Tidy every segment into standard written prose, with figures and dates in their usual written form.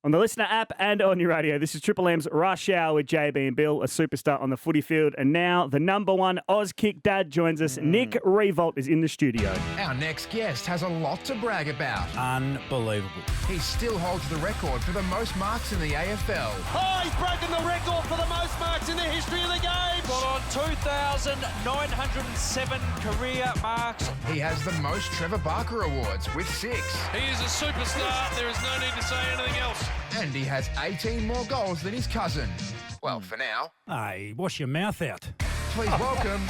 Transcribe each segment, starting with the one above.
On the Listener app and on your radio, this is Triple M's Rush Hour with JB and Bill, a superstar on the footy field. And now the number one AusKick dad joins us. Nick Riewoldt is in the studio. Our next guest has a lot to brag about. Unbelievable. He still holds the record for the most marks in the AFL. Oh, he's broken the record for the most marks in the history of the game. Got on 2,907 career marks. He has the most Trevor Barker awards with 6. He is a superstar. There is no need to say anything else. And he has 18 more goals than his cousin. Well, for now. Hey, wash your mouth out. Please welcome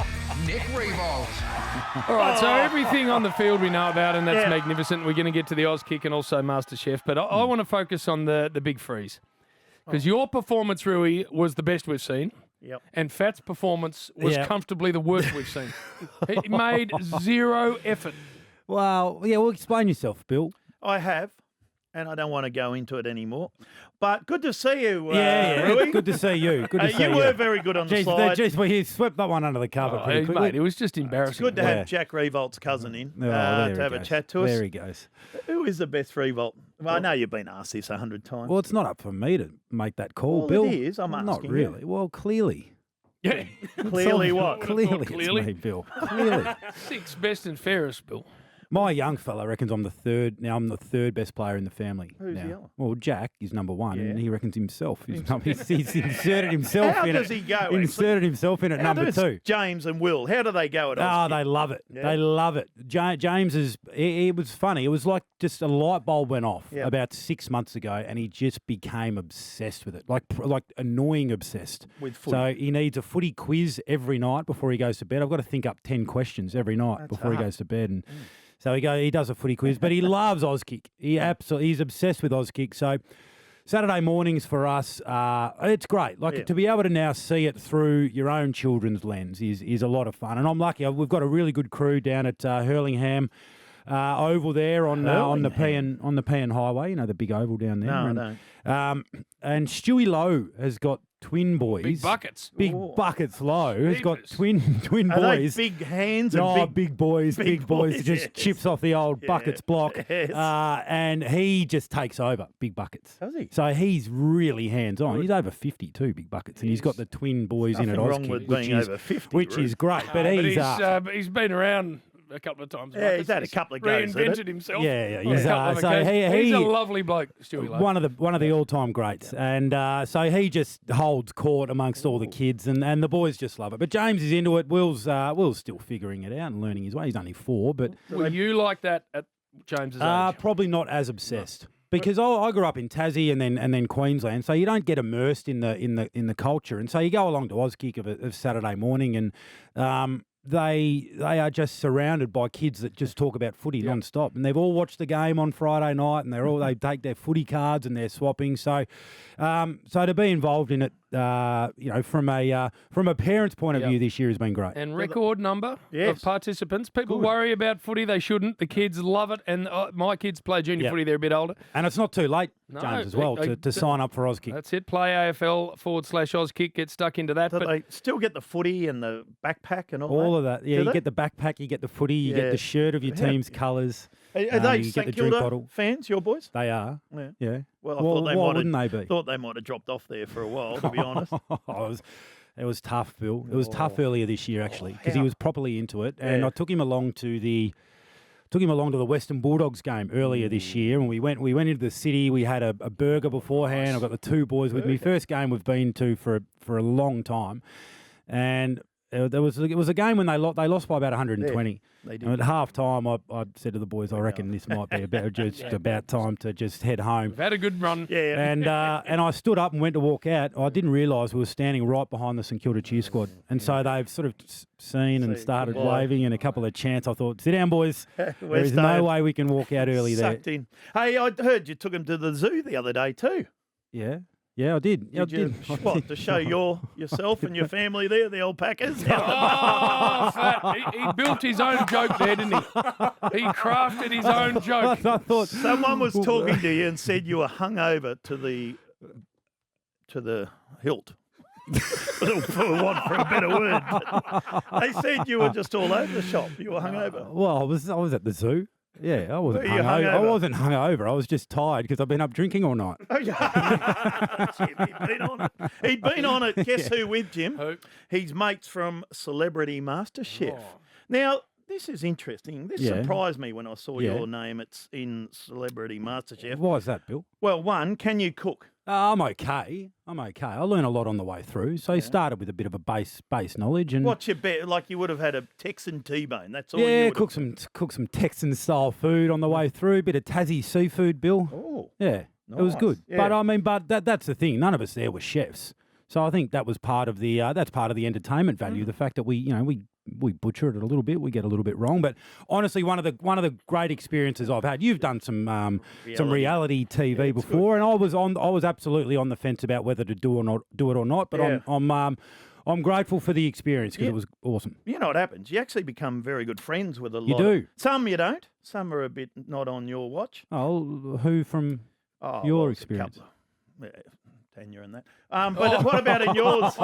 Nick Riewoldt. All right, so everything on the field we know about, and that's magnificent. We're going to get to the AusKick and also MasterChef, but I want to focus on the big freeze. Because your performance, Rui, was the best we've seen. Yep. And Fat's performance was comfortably the worst we've seen. He made zero effort. Well, well, explain yourself, Bill. I have, and I don't want to go into it anymore. But good to see you, Rui. Good to see you. Good to see you. You were very good on the slide. Jeez, well, he swept that one under the cover pretty quickly. Mate, it was just embarrassing. It's good to have Jack Riewoldt's cousin in to have a chat to us. There he goes. Who is the best Riewoldt? Well, I know you've been asked this 100 times. Well, it's not up for me to make that call, Well, Bill. it is. I'm asking Not really. you. Well, clearly. Yeah. Clearly what? Clearly Clearly? it's me, Bill. Clearly. 6 best and fairest, Bill. My young fella reckons I'm the third. Now I'm the third best player in the family. Who's now. the other? Well, Jack is number one, and Yeah. he reckons himself. He's inserted himself How in does it. he go, Inserted himself in at How number does 2. James and Will, how do they go at Oh, AusKick? they love it. Yeah. They love it. James is. It was funny. It was like just a light bulb went off about 6 months ago, and he just became obsessed with it, like annoying obsessed. With footy. So he needs a footy quiz every night before he goes to bed. I've got to think up 10 questions every night before he goes to bed, and so he does a footy quiz. But he loves AusKick. He's obsessed with AusKick. So Saturday mornings for us, it's great. To be able to now see it through your own children's lens is a lot of fun. And I'm lucky. We've got a really good crew down at Hurlingham Oval there on the Pean Highway. You know, the big oval down there. No, I don't. And Stewie Lowe has got twin boys. Big buckets. Big buckets Lowe has got twin Are boys. they big hands and big boys. boys, Just yes. chips off the old buckets block. Yes. And he just takes over big buckets. Does he? So he's really hands-on. He's over 50 too, big buckets. And he's got the twin boys in at Nothing wrong AusKick, with which being is over 50, which Ruth. is great. But He's been around a couple of times. Yeah, he's had a couple of goes at Reinvented it. himself. Yeah, on a couple of so occasions. he- He's a lovely bloke, Stewie Lowe. one of the all-time greats. And so he just holds court amongst all the kids, and the boys just love it. But James is into it. Will's still figuring it out and learning his way. He's only 4, but Were you like that at James's age? probably not as obsessed. Because I grew up in Tassie and then Queensland, so you don't get immersed in the culture, and so you go along to AusKick of Saturday morning, and they are just surrounded by kids that just talk about footy non-stop, and they've all watched the game on Friday night, and they take their footy cards and they're swapping. So to be involved in it, from a parent's point of view, this year has been great. And record number of participants. People worry about footy. They shouldn't. The kids love it. And my kids play junior footy. They're a bit older. And it's not too late, James, as well, to sign up for AusKick. That's it. Play AFL/AusKick. Get stuck into that. So But they still get the footy and the backpack and all of that. Yeah, Do you they? get the backpack, you get the footy, you get the shirt of your team's colours. Are they you get St the drink Kilda bottle. fans, your boys? They are. Yeah. Well, I thought they why might wouldn't they be? Thought they might have dropped off there for a while, to be honest. It was tough, Bill. It was tough earlier this year, actually, because he was properly into it. And I took him along to the Western Bulldogs game earlier this year, and we went into the city. We had a burger beforehand. I've got the 2 boys with me. First game we've been to for a long time, and it was a game when they lost by about 120. They did. And at half time, I said to the boys, I reckon this might be about time to just head home. we've had a good run. Yeah. And I stood up and went to walk out. I didn't realise we were standing right behind the St Kilda cheer squad. And so they've sort of seen and started waving and a couple of chants. I thought, sit down, boys. There is no way we can walk out early there. Sucked in. Hey, I heard you took him to the zoo the other day too. Yeah. Yeah, I did. Did you? What, to show yourself and your family there, the alpacas? Oh, Fat. He built his own joke there, didn't he? He crafted his own joke. I thought Someone was talking to you and said you were hungover to the hilt. for a better word. They said you were just all over the shop. You were hungover. Well, I was at the zoo. Yeah, I wasn't Were you hungover. I hungover? wasn't hungover. I was just tired because I've been up drinking all night. Oh, yeah. Jim, he'd been on it. He'd been on it. Guess who with, Jim? Who? His mates from Celebrity MasterChef. Now, this is interesting. This Yeah. surprised me when I saw Yeah. your name. It's in Celebrity MasterChef. Why is that, Bill? Well, one, can you cook? I'm okay. I learned a lot on the way through. So you started with a bit of a base knowledge, and What's your bet? Like you would have had a Texan T-bone. That's all you yeah, would cook some Texan style food on the way through. Bit of Tassie seafood, Bill. Oh, Yeah, it was Nice, good. yeah. But I mean, that's the thing. None of us there were chefs, so I think that was part of the entertainment value. The fact that we butcher it a little bit, we get a little bit wrong. But honestly, one of the great experiences I've had. You've done some reality TV before, and I was absolutely on the fence about whether to do it or not. But Yeah. I'm grateful for the experience because it was awesome. You know what happens? You actually become very good friends with a lot. do. Some you don't. Some are a bit not on your watch. Oh, who from Oh, your well, it's a experience? couple of- yeah, Tanya and that. But what about in yours?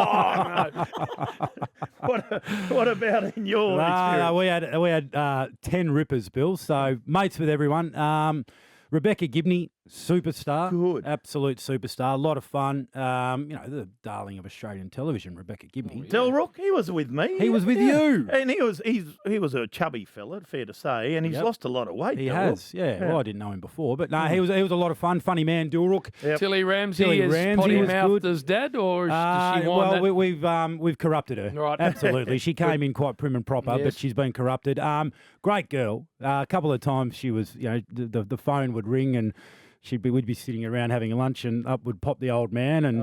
What about in your experience? We had 10 rippers, Bill. So mates with everyone. Rebecca Gibney, superstar, Good. absolute superstar, a lot of fun. The darling of Australian television, Rebecca Gibney. Delrook, he was with me. He was with you. And he was a chubby fella, fair to say, and he's Yep. lost a lot of weight. He Delrook. has, yeah. Well, I didn't know him before, but no, he was a lot of fun. Funny man, Dilrook. Yep. Tilly Ramsey Tilly is Ramsey potty was mouthed good. as dad, or does she want that? we've corrupted her. Right. Absolutely. She came in quite prim and proper, but Yes. she's been corrupted. Great girl. A couple of times she was, the phone would ring and we'd be sitting around having lunch, and up would pop the old man, and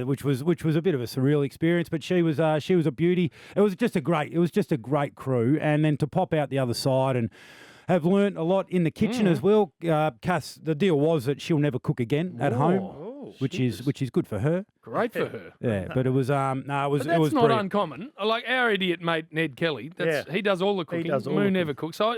which was a bit of a surreal experience. But she was a beauty. It was just a great crew, and then to pop out the other side and have learnt a lot in the kitchen as well. Cass, the deal was that she'll never cook again at home, which is good for her. Great for her. Yeah, but it was it was But it that's was not brilliant. uncommon. Like our idiot mate Ned Kelly, he does all the cooking. does all Moo the never cooks. So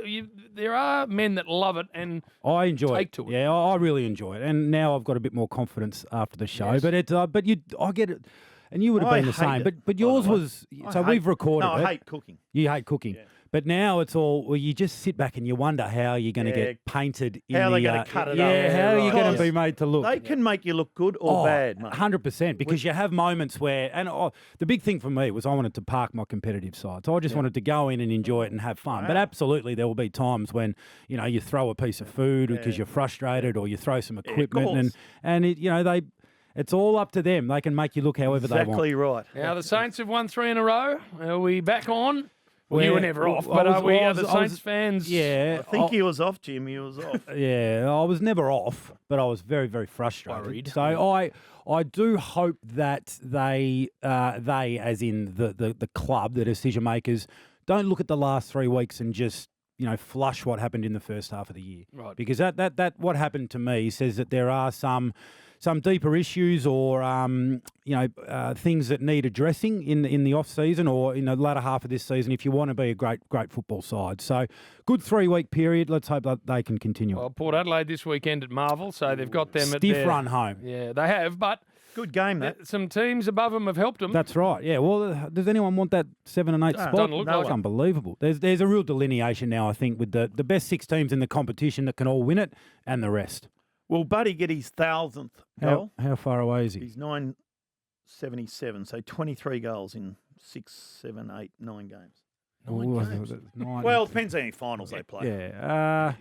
there are men that love it, and I enjoy take it. to it. Yeah, I really enjoy it, and now I've got a bit more confidence after the show. But I get it, and you would have I been the hate same. it, But by yours the way. was we've recorded No, it. I hate cooking. You hate cooking. But now it's all, well, you just sit back and you wonder how you're going to Yeah. get painted in How the... they're gonna cut it up. Yeah, how Yeah, you're going right. to be made to look. They can make you look good or bad, mate. 100%, because you have moments where... And the big thing for me was I wanted to park my competitive side. So I just wanted to go in and enjoy it and have fun. But absolutely, there will be times when, you throw a piece of food because you're frustrated, or you throw some equipment, course. and it's all up to them. They can make you look however they want. Exactly right. Now the Saints have won 3 in a row. Are we back on? Well, you were never off, I but was- are we? I Are was- the I was- Saints fans? Yeah. I think he was off, Jim. He was off. Yeah, I was never off, but I was very, very frustrated. Worried. So I do hope that they as in the club, the decision makers, don't look at the last 3 weeks and just flush what happened in the first half of the year. Right. Because that what happened to me says that there are some deeper issues or things that need addressing in the off season or in the latter half of this season if you want to be a great football side. So good 3-week period. Let's hope that they can continue. Well, Port Adelaide this weekend at Marvel, so they've got them at Stiff their run home. Yeah, they have, but Good game, that. some teams above them have helped them. That's right. Yeah. Well, does anyone want that 7 and 8 spot? doesn't look like It's it. unbelievable. There's a real delineation now, I think, with the best 6 teams in the competition that can all win it and the rest. Will Buddy get his 1,000th goal? How far away is he? He's 977, so 23 goals in 6, 7, 8, 9 games. Well, depends how many finals they play. Yeah.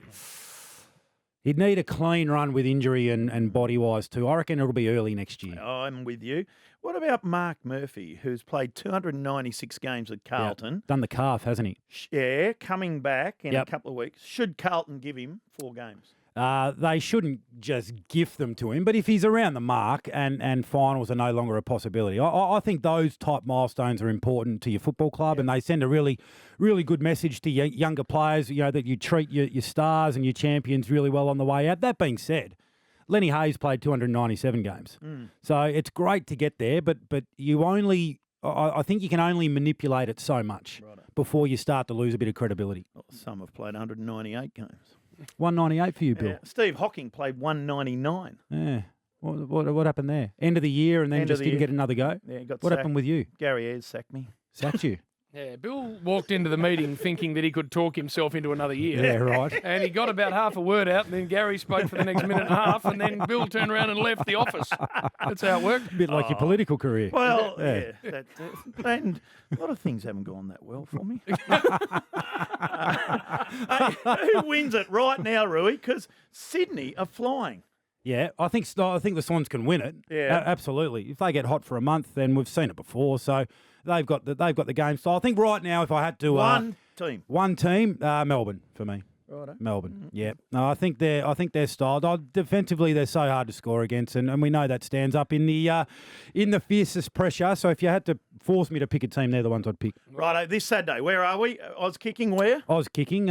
He'd need a clean run with injury and body-wise too. I reckon it'll be early next year. I'm with you. What about Mark Murphy, who's played 296 games at Carlton? Done the calf, hasn't he? Yeah, coming back in Yep. a couple of weeks. Should Carlton give him 4 games? They shouldn't just gift them to him, but if he's around the mark and finals are no longer a possibility, I think those type milestones are important to your football club, and they send a really, really good message to younger players. That you treat your stars and your champions really well on the way out. That being said, Lenny Hayes played 297 games, so it's great to get there, but you only. I think you can only manipulate it so much before you start to lose a bit of credibility. Well, some have played 198 games. 198 for you, Bill. Steve Hocking played 199. Yeah. What happened there? End of the year and then End of just the didn't year. get another go? Yeah, he got What sacked. happened with you? Gary Ayres sacked me. Sacked you? Yeah, Bill walked into the meeting thinking that he could talk himself into another year. Yeah, right. And he got about half a word out, and then Gary spoke for the next minute and a half, and then Bill turned around and left the office. That's how it worked. A bit like your political career. Well, yeah. And a lot of things haven't gone that well for me. Hey, who wins it right now, Rui? Because Sydney are flying. Yeah, I think the Swans can win it. Yeah. Absolutely. If they get hot for a month, then we've seen it before. So they've got the game style. I think right now, if I had to one team, Melbourne for me. Righto. Melbourne. Yeah. No, I think they're styled. Defensively, they're so hard to score against, and we know that stands up in the fiercest pressure. So if you had to force me to pick a team, they're the ones I'd pick. Righto. This Saturday, where are we? AusKicking where? AusKicking,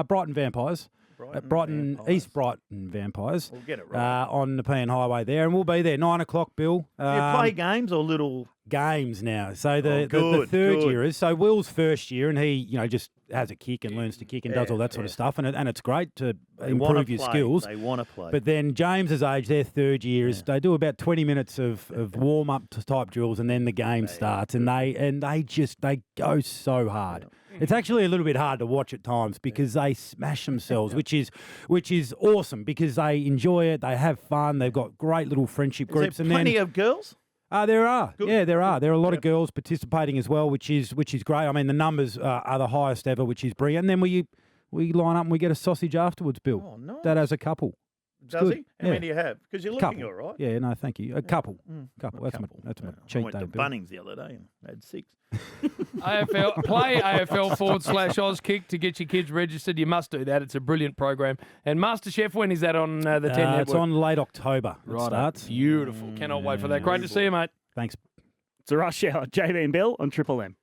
Brighton Vampires. East Brighton Vampires. We'll get it right. On the Nepean Highway there, and we'll be there 9 o'clock, Bill. Do you play games or little games now? So the good, third good. year is Will's first year, and he just has a kick and learns to kick and does all that sort of stuff, and it's great to improve your skills. They want to play. But then James's age, their third year is they do about 20 minutes of warm up type drills, and then the game starts, and they go so hard. It's actually a little bit hard to watch at times because they smash themselves, which is awesome because they enjoy it, they have fun, they've got great little friendship groups. Is there plenty of girls? There are. Good. Yeah, there are. There are a lot of girls participating as well, which is great. I mean, the numbers are the highest ever, which is brilliant. And then we line up and we get a sausage afterwards, Bill. Oh, nice. That has a couple. Does good. he? How many do you have? Because you're looking all right. Yeah, no, thank you. A couple. Couple. That's my cheat I went day, to Bill. Bunnings the other day and had 6. AFL, play AFL/AusKick to get your kids registered. You must do that. It's a brilliant program. And MasterChef, when is that on the 10 network? It's on late October. It starts. Beautiful. Cannot wait for that. Great to see you, mate. Thanks. It's a rush hour. JB and Bill on Triple M.